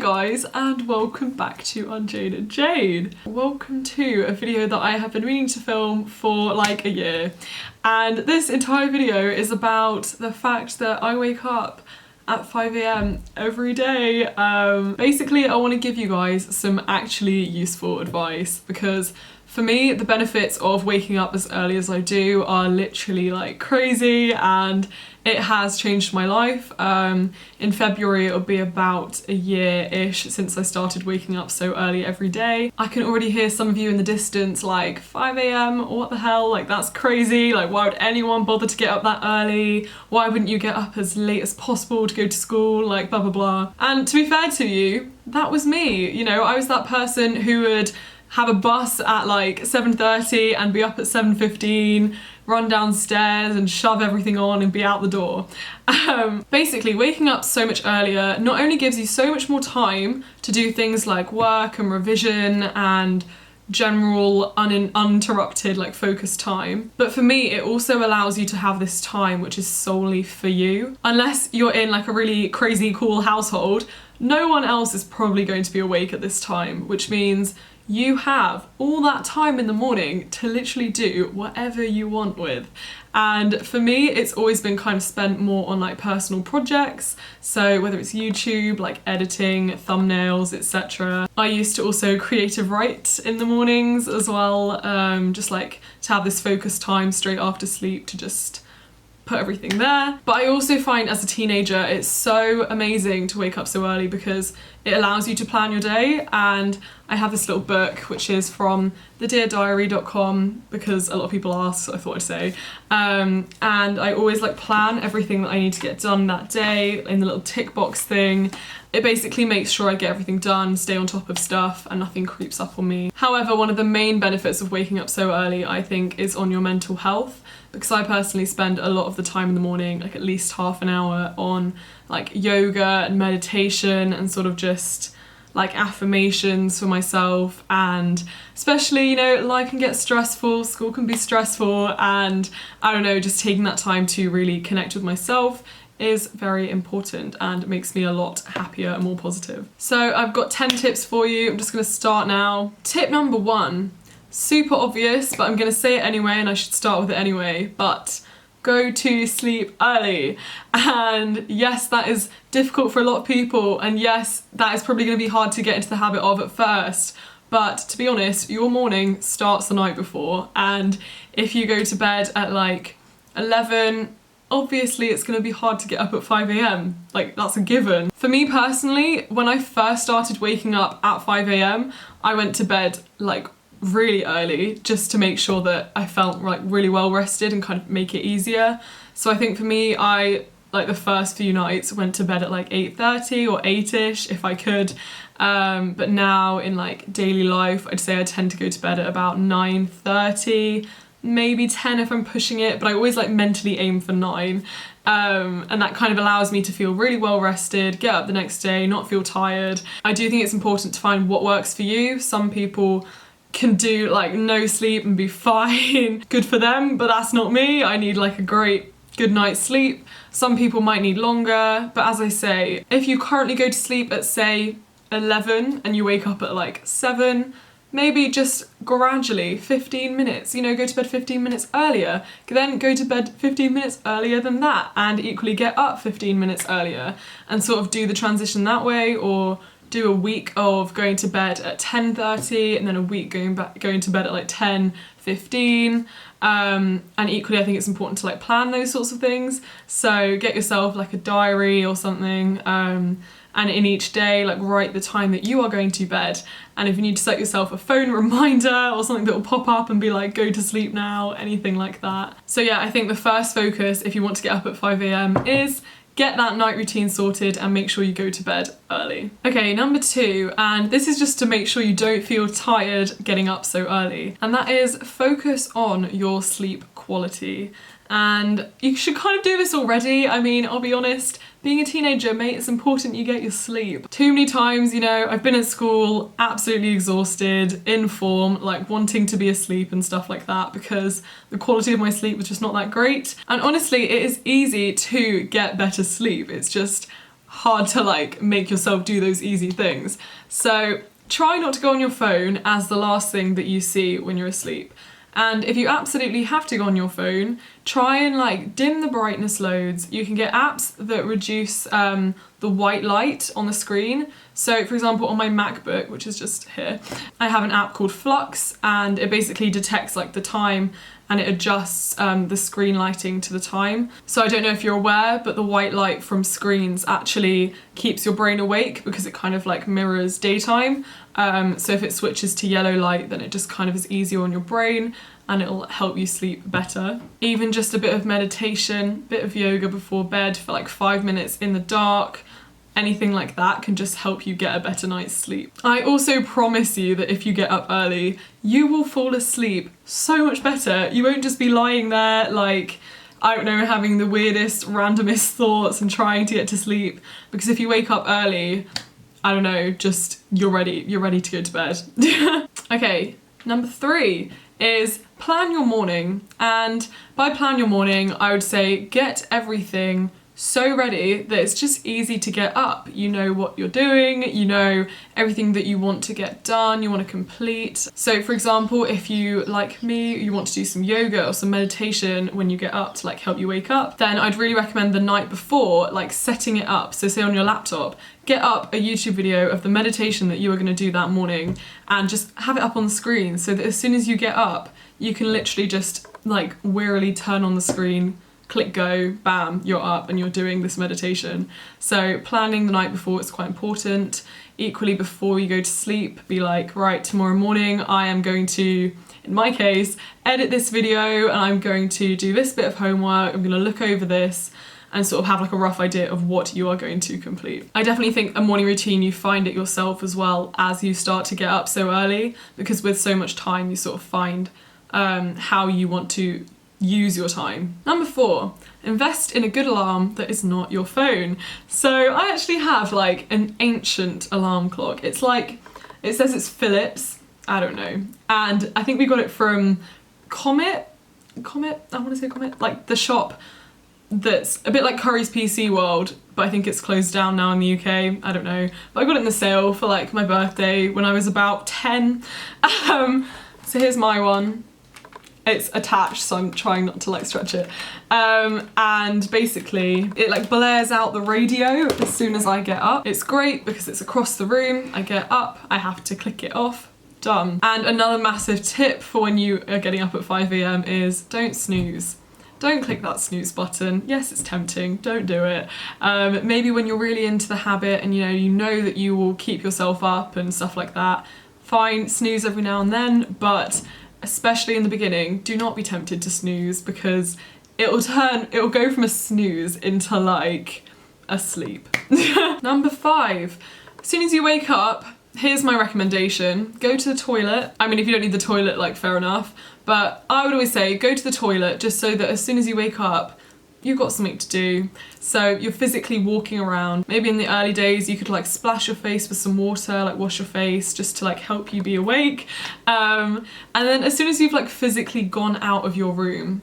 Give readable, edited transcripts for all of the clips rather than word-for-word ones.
guys, and welcome back to UnJaded Jade. Welcome to a video that I have been meaning to film for like a year. And this entire video is about the fact that I wake up at 5 AM every day. Basically, I want to give you guys some actually useful advice because for me, the benefits of waking up as early as I do are literally like crazy, and it has changed my life. In February it'll be about a year-ish since I started waking up so early every day. I can already hear some of you in the distance like 5 AM, what the hell, like that's crazy, like why would anyone bother to get up that early? Why wouldn't you get up as late as possible to go to school, like blah blah blah. And to be fair to you, that was me, you know, I was that person who would have a bus at like 7:30 and be up at 7:15, run downstairs and shove everything on and be out the door. Basically, waking up so much earlier not only gives you so much more time to do things like work and revision and general uninterrupted like focused time, but for me it also allows you to have this time which is solely for you. Unless you're in like a really crazy cool household, no one else is probably going to be awake at this time, which means you have all that time in the morning to literally do whatever you want with. And for me, it's always been kind of spent more on like personal projects. So whether it's YouTube, like editing, thumbnails, etc. I used to also creative write in the mornings as well, just like to have this focused time straight after sleep to just put everything there. But I also find as a teenager it's so amazing to wake up so early because it allows you to plan your day. And I have this little book which is from thedeardiary.com because a lot of people ask, so I thought I'd say. And I always like plan everything that I need to get done that day in the little tick box thing. It basically makes sure I get everything done, stay on top of stuff, and nothing creeps up on me. However, one of the main benefits of waking up so early, I think, is on your mental health, because I personally spend a lot of the time in the morning, like at least half an hour, on like yoga and meditation and sort of just like affirmations for myself. And especially, you know, life can get stressful, school can be stressful, and I don't know, just taking that time to really connect with myself is very important and makes me a lot happier and more positive. So I've got 10 tips for you. I'm just gonna start now. Tip number 1, super obvious, but I'm gonna say it anyway and I should start with it anyway, but go to sleep early. And yes, that is difficult for a lot of people, and yes, that is probably gonna be hard to get into the habit of at first, but to be honest, your morning starts the night before, and if you go to bed at like 11, obviously it's going to be hard to get up at 5 AM, like that's a given. For me personally, when I first started waking up at 5 AM, I went to bed like really early just to make sure that I felt like really well rested and kind of make it easier. So I think for me, I like the first few nights went to bed at like 8:30 or 8ish if I could. But now in like daily life, I'd say I tend to go to bed at about 9:30, maybe 10 if I'm pushing it, but I always like mentally aim for 9. And that kind of allows me to feel really well rested, get up the next day, not feel tired. I do think it's important to find what works for you. Some people can do like no sleep and be fine, good for them, but that's not me. I need like a great good night's sleep. Some people might need longer, but as I say, if you currently go to sleep at say 11 and you wake up at like 7, maybe just gradually 15 minutes, you know, go to bed 15 minutes earlier, then go to bed 15 minutes earlier than that, and equally get up 15 minutes earlier, and sort of do the transition that way, or do a week of going to bed at 10:30 and then a week going to bed at like 10:15. And equally I think it's important to like plan those sorts of things. So get yourself like a diary or something, and in each day like write the time that you are going to bed, and if you need to set yourself a phone reminder or something that will pop up and be like go to sleep now, anything like that. So yeah, I think the first focus if you want to get up at 5 AM is get that night routine sorted and make sure you go to bed early. Okay, number 2, and this is just to make sure you don't feel tired getting up so early, and that is focus on your sleep quality. And you should kind of do this already. I mean, I'll be honest, being a teenager, mate, it's important you get your sleep. Too many times, you know, I've been at school absolutely exhausted, in form, like wanting to be asleep and stuff like that because the quality of my sleep was just not that great. And honestly, it is easy to get better sleep. It's just hard to like make yourself do those easy things. So try not to go on your phone as the last thing that you see when you're asleep. And if you absolutely have to go on your phone, try and like dim the brightness loads. You can get apps that reduce the white light on the screen. So for example, on my MacBook, which is just here, I have an app called Flux, and it basically detects like the time and it adjusts the screen lighting to the time. So I don't know if you're aware, but the white light from screens actually keeps your brain awake because it kind of like mirrors daytime. So if it switches to yellow light, then it just kind of is easier on your brain and it'll help you sleep better. Even just a bit of meditation, bit of yoga before bed for like 5 minutes in the dark, anything like that can just help you get a better night's sleep. I also promise you that if you get up early, you will fall asleep so much better. You won't just be lying there like, I don't know, having the weirdest, randomest thoughts and trying to get to sleep. Because if you wake up early, I don't know, just you're ready to go to bed. Okay, number 3 is plan your morning. And by plan your morning, I would say get everything so ready that it's just easy to get up. You know what you're doing, you know everything that you want to get done, you want to complete. So for example, if you, like me, you want to do some yoga or some meditation when you get up to like help you wake up, then I'd really recommend the night before, like setting it up. So say on your laptop, get up a YouTube video of the meditation that you are going to do that morning and just have it up on the screen so that as soon as you get up, you can literally just like wearily turn on the screen, click go, bam, you're up and you're doing this meditation. So planning the night before is quite important. Equally, before you go to sleep, be like, right, tomorrow morning I am going to, in my case, edit this video and I'm going to do this bit of homework, I'm going to look over this and sort of have like a rough idea of what you are going to complete. I definitely think a morning routine, you find it yourself as well as you start to get up so early, because with so much time you sort of find how you want to use your time. Number 4, invest in a good alarm that is not your phone. So I actually have like an ancient alarm clock. It's like, it says it's Philips, I don't know. And I think we got it from Comet, I want to say Comet, like the shop that's a bit like Curry's PC World, but I think it's closed down now in the UK, I don't know. But I got it in the sale for like my birthday when I was about 10. So here's my one. It's attached, so I'm trying not to like stretch it. And basically it like blares out the radio as soon as I get up. It's great because it's across the room. I get up, I have to click it off, done. And another massive tip for when you are getting up at 5 AM is don't snooze. Don't click that snooze button. Yes, it's tempting, don't do it. Maybe when you're really into the habit and you know that you will keep yourself up and stuff like that, fine, snooze every now and then, but especially in the beginning, do not be tempted to snooze because it'll go from a snooze into like a sleep. Number 5, as soon as you wake up, here's my recommendation, go to the toilet. I mean, if you don't need the toilet, like fair enough, but I would always say go to the toilet just so that as soon as you wake up, you've got something to do. So you're physically walking around. Maybe in the early days you could like splash your face with some water, like wash your face just to like help you be awake. And then as soon as you've like physically gone out of your room,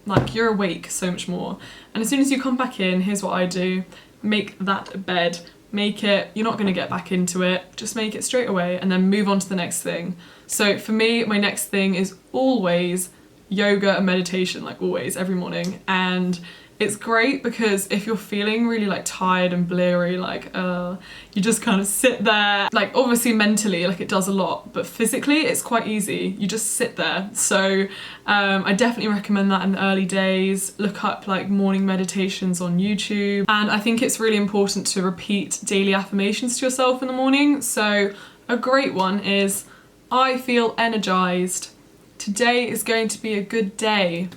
like you're awake so much more. And as soon as you come back in, here's what I do. Make that bed. Make it, you're not gonna get back into it, just make it straight away and then move on to the next thing. So for me, my next thing is always yoga and meditation, like always, every morning. And it's great because if you're feeling really like tired and bleary, like you just kind of sit there, like obviously mentally like it does a lot, but physically it's quite easy, you just sit there. So I definitely recommend that in the early days. Look up like morning meditations on YouTube, and I think it's really important to repeat daily affirmations to yourself in the morning. So a great one is, I feel energized. Today is going to be a good day.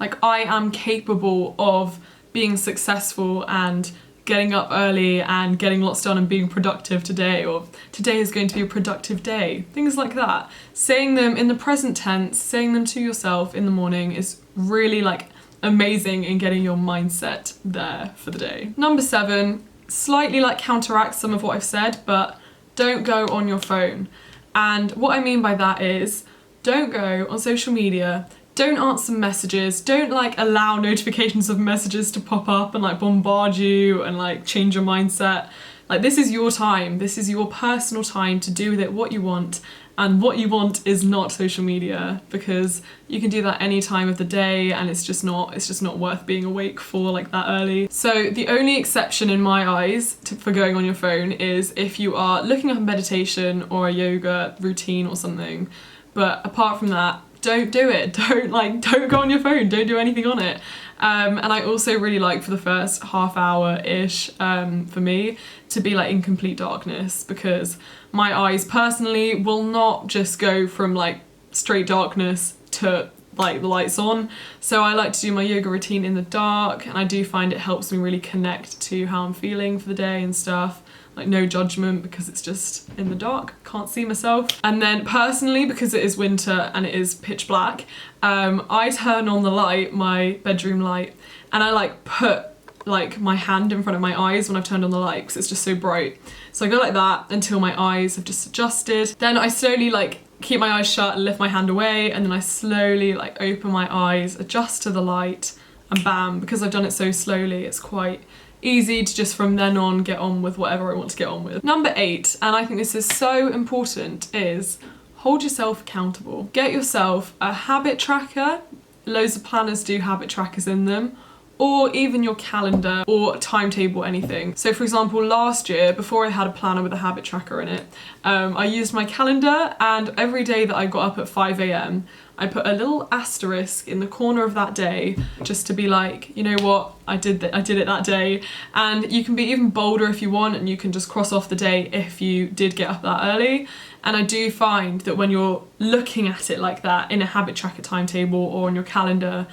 Like I am capable of being successful and getting up early and getting lots done and being productive today, or today is going to be a productive day. Things like that. Saying them in the present tense, saying them to yourself in the morning is really like amazing in getting your mindset there for the day. Number 7, slightly like counteracts some of what I've said, but don't go on your phone. And what I mean by that is, don't go on social media, Don't answer messages, don't like allow notifications of messages to pop up and like bombard you and like change your mindset. Like, this is your time, this is your personal time to do with it what you want, and what you want is not social media, because you can do that any time of the day and it's just not worth being awake for like that early. So the only exception in my eyes for going on your phone is if you are looking up a meditation or a yoga routine or something, but apart from that, don't do it. Don't go on your phone, don't do anything on it. And I also really like for the first half hour-ish, for me, to be like in complete darkness, because my eyes personally will not just go from like straight darkness to like the lights on. So I like to do my yoga routine in the dark, and I do find it helps me really connect to how I'm feeling for the day and stuff. Like, no judgment, because it's just in the dark, can't see myself. And then personally, because it is winter and it is pitch black, I turn on the light, my bedroom light, and I like put like my hand in front of my eyes when I've turned on the light, because it's just so bright. So I go like that until my eyes have just adjusted. Then I slowly like keep my eyes shut and lift my hand away, and then I slowly like open my eyes, adjust to the light, and bam, because I've done it so slowly, it's quite easy to just from then on get on with whatever I want to get on with. Number 8, and I think this is so important, is hold yourself accountable. Get yourself a habit tracker. Loads of planners do habit trackers in them, or even your calendar or timetable, anything. So for example, last year, before I had a planner with a habit tracker in it, I used my calendar, and every day that I got up at 5 AM, I put a little asterisk in the corner of that day, just to be like, you know what, I did it that day. And you can be even bolder if you want, and you can just cross off the day if you did get up that early. And I do find that when you're looking at it like that in a habit tracker timetable or on your calendar,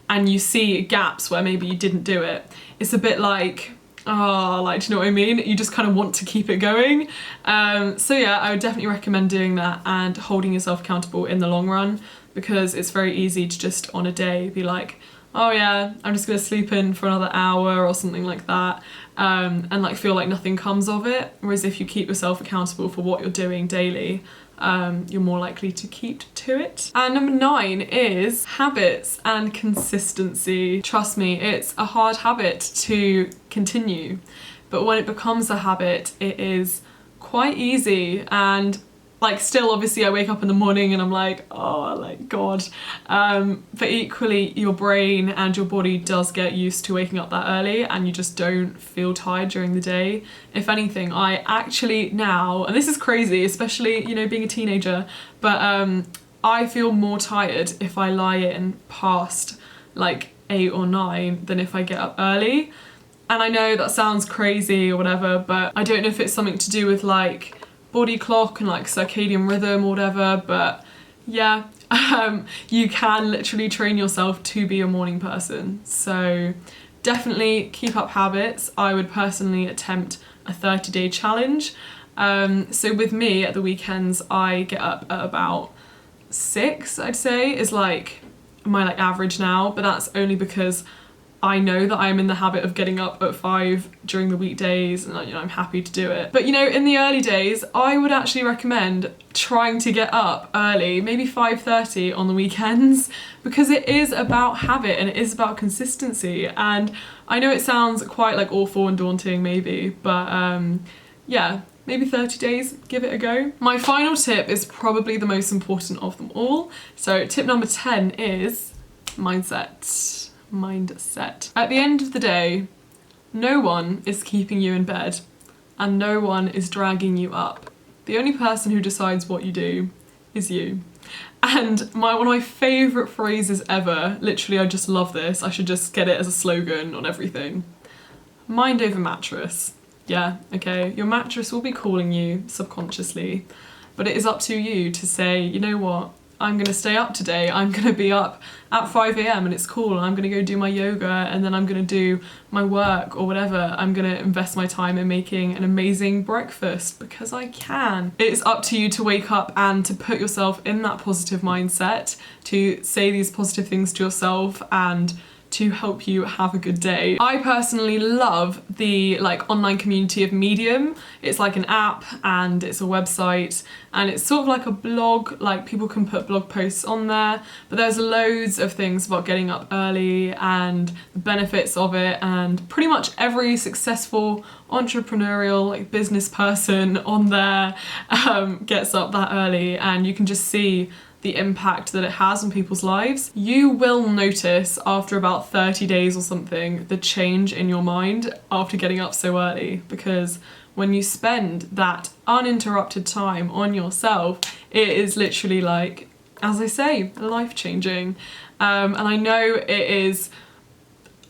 and you see gaps where maybe you didn't do it, it's a bit like, oh, like, do you know what I mean? You just kind of want to keep it going. So yeah, I would definitely recommend doing that and holding yourself accountable in the long run, because it's very easy to just on a day be like, oh yeah, I'm just gonna sleep in for another hour or something like that, and like feel like nothing comes of it. Whereas if you keep yourself accountable for what you're doing daily, you're more likely to keep to it. And number 9 is habits and consistency. Trust me, it's a hard habit to continue, but when it becomes a habit, it is quite easy. And like, still obviously I wake up in the morning and I'm like, oh, like God. But equally your brain and your body does get used to waking up that early, and you just don't feel tired during the day. If anything, I actually now, and this is crazy, especially, you know, being a teenager, but I feel more tired if I lie in past like 8 or 9 than if I get up early. And I know that sounds crazy or whatever, but I don't know if it's something to do with like body clock and like circadian rhythm or whatever, but yeah, you can literally train yourself to be a morning person. So definitely keep up habits. I would personally attempt a 30-day challenge. So with me at the weekends, I get up at about 6, I'd say, is like my like average now, but that's only because I know that I'm in the habit of getting up at 5 during the weekdays, and you know, I'm happy to do it. But you know, in the early days, I would actually recommend trying to get up early, maybe 5:30 on the weekends, because it is about habit and it is about consistency. And I know it sounds quite like awful and daunting maybe, but yeah, maybe 30 days, give it a go. My final tip is probably the most important of them all. So tip number 10 is mindset. At the end of the day, no one is keeping you in bed and no one is dragging you up. The only person who decides what you do is you. And one of my favourite phrases ever, literally I just love this, I should just get it as a slogan on everything. Mind over mattress. Yeah, okay, your mattress will be calling you subconsciously, but it is up to you to say, you know what, I'm gonna stay up today, I'm gonna be up at 5 AM and it's cool, and I'm gonna go do my yoga, and then I'm gonna do my work or whatever. I'm gonna invest my time in making an amazing breakfast because I can. It's up to you to wake up and to put yourself in that positive mindset, to say these positive things to yourself and to help you have a good day. I personally love the like online community of Medium. It's like an app and it's a website and it's sort of like a blog, like people can put blog posts on there, but there's loads of things about getting up early and the benefits of it, and pretty much every successful entrepreneurial like business person on there gets up that early, and you can just see the impact that it has on people's lives. You will notice after about 30 days or something the change in your mind after getting up so early, because when you spend that uninterrupted time on yourself, it is literally like, as I say, life-changing. And I know it is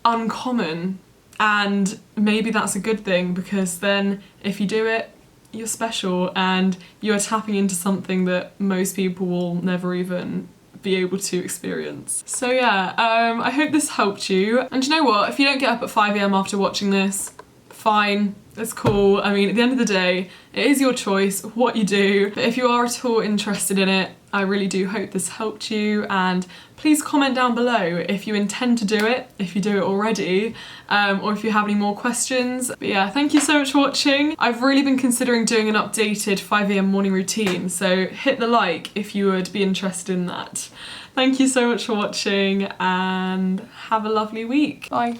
uncommon, and maybe that's a good thing, because then if you do it, you're special and you're tapping into something that most people will never even be able to experience. So yeah, I hope this helped you. And you know what, if you don't get up at 5 AM after watching this, fine, it's cool. I mean, at the end of the day, it is your choice what you do, but if you are at all interested in it, I really do hope this helped you, and please comment down below if you intend to do it, if you do it already, or if you have any more questions. But yeah, thank you so much for watching. I've really been considering doing an updated 5 AM morning routine, so hit the like if you would be interested in that. Thank you so much for watching and have a lovely week. Bye.